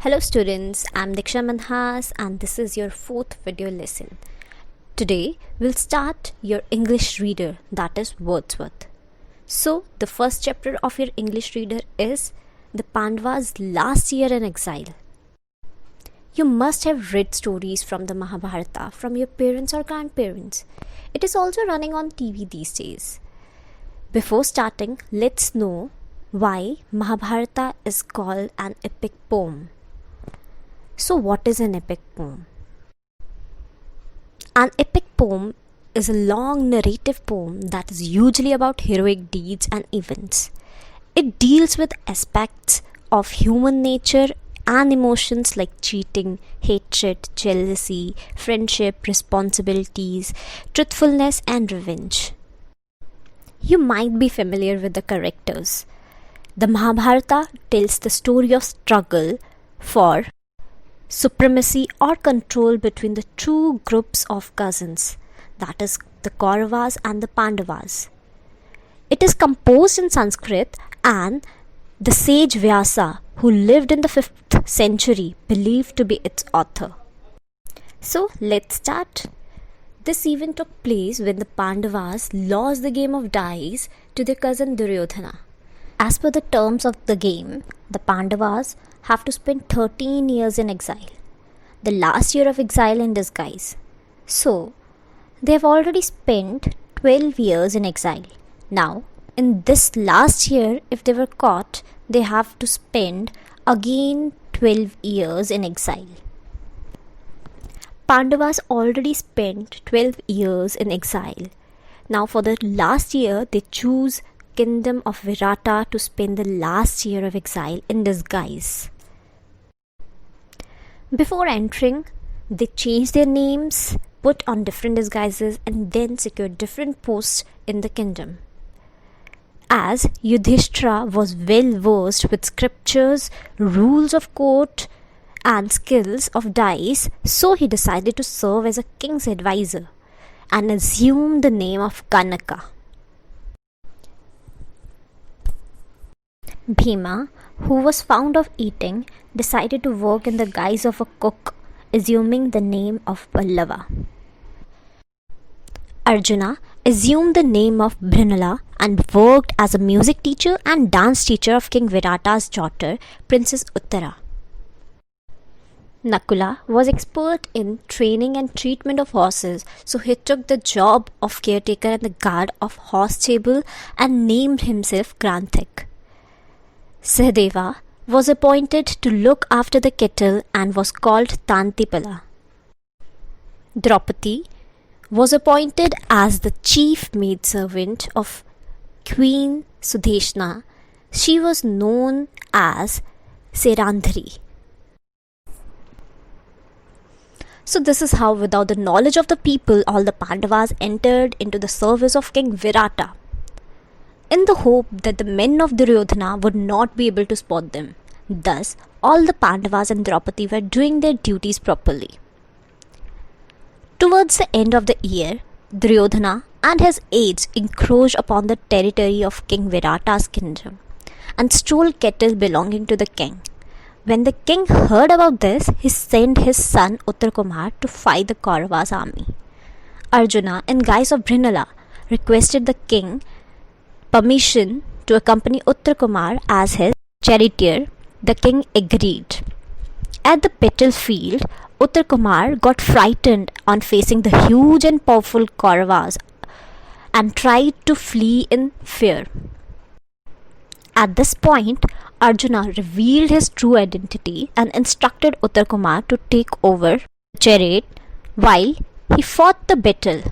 Hello students, I'm Diksha Manhas and this is your fourth video lesson. Today we'll start your English reader, that is Wordsworth. So the first chapter of your English reader is the Pandavas' last year in exile. You must have read stories from the Mahabharata from your parents or grandparents. It is also running on TV these days. Before starting, let's know why Mahabharata is called an epic poem. So what is an epic poem? An epic poem is a long narrative poem that is usually about heroic deeds and events. It deals with aspects of human nature and emotions like cheating, hatred, jealousy, friendship, responsibilities, truthfulness, and revenge. You might be familiar with the characters. The Mahabharata tells the story of struggle for supremacy or control between the two groups of cousins, that is, the Kauravas and the Pandavas. It is composed in Sanskrit, and the sage Vyasa, who lived in the 5th century, believed to be its author. So let's start. This event took place when the Pandavas lost the game of dice to their cousin Duryodhana. As per the terms of the game, the Pandavas have to spend 13 years in exile, the last year of exile in disguise. So, they have already spent 12 years in exile. Now, in this last year, if they were caught, they have to spend again 12 years in exile. Pandavas already spent 12 years in exile. Now, for the last year, they choose kingdom of Virata to spend the last year of exile in disguise. Before entering, they changed their names, put on different disguises, and then secured different posts in the kingdom. As Yudhishthira was well versed with scriptures, rules of court, and skills of dice, so he decided to serve as a king's advisor and assumed the name of Kanaka. Bhima, who was fond of eating, decided to work in the guise of a cook, assuming the name of Pallava. Arjuna assumed the name of Brinala and worked as a music teacher and dance teacher of King Virata's daughter, Princess Uttara. Nakula was expert in training and treatment of horses, so he took the job of caretaker and the guard of horse stable and named himself Granthik. Sahadeva was appointed to look after the kettle and was called Tantipala. Draupadi was appointed as the chief maidservant of Queen Sudeshna. She was known as Serandhari. So this is how, without the knowledge of the people, all the Pandavas entered into the service of King Virata, in the hope that the men of Duryodhana would not be able to spot them. Thus, all the Pandavas and Draupadi were doing their duties properly. Towards the end of the year, Duryodhana and his aides encroached upon the territory of King Virata's kingdom and stole cattle belonging to the king. When the king heard about this, he sent his son Uttarkumar to fight the Kauravas' army. Arjuna, in guise of Brinala, requested the king permission to accompany Uttarkumar as his charioteer. The king agreed. At the battlefield, Uttarkumar got frightened on facing the huge and powerful Kauravas and tried to flee in fear. At this point, Arjuna revealed his true identity and instructed Uttarkumar to take over the chariot while he fought the battle.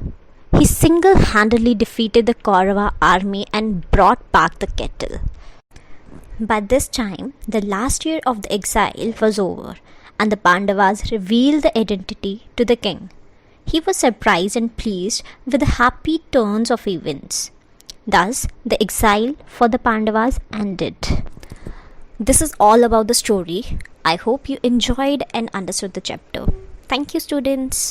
He single-handedly defeated the Kaurava army and brought back the kettle. By this time, the last year of the exile was over, and the Pandavas revealed the identity to the king. He was surprised and pleased with the happy turns of events. Thus, the exile for the Pandavas ended. This is all about the story. I hope you enjoyed and understood the chapter. Thank you, students.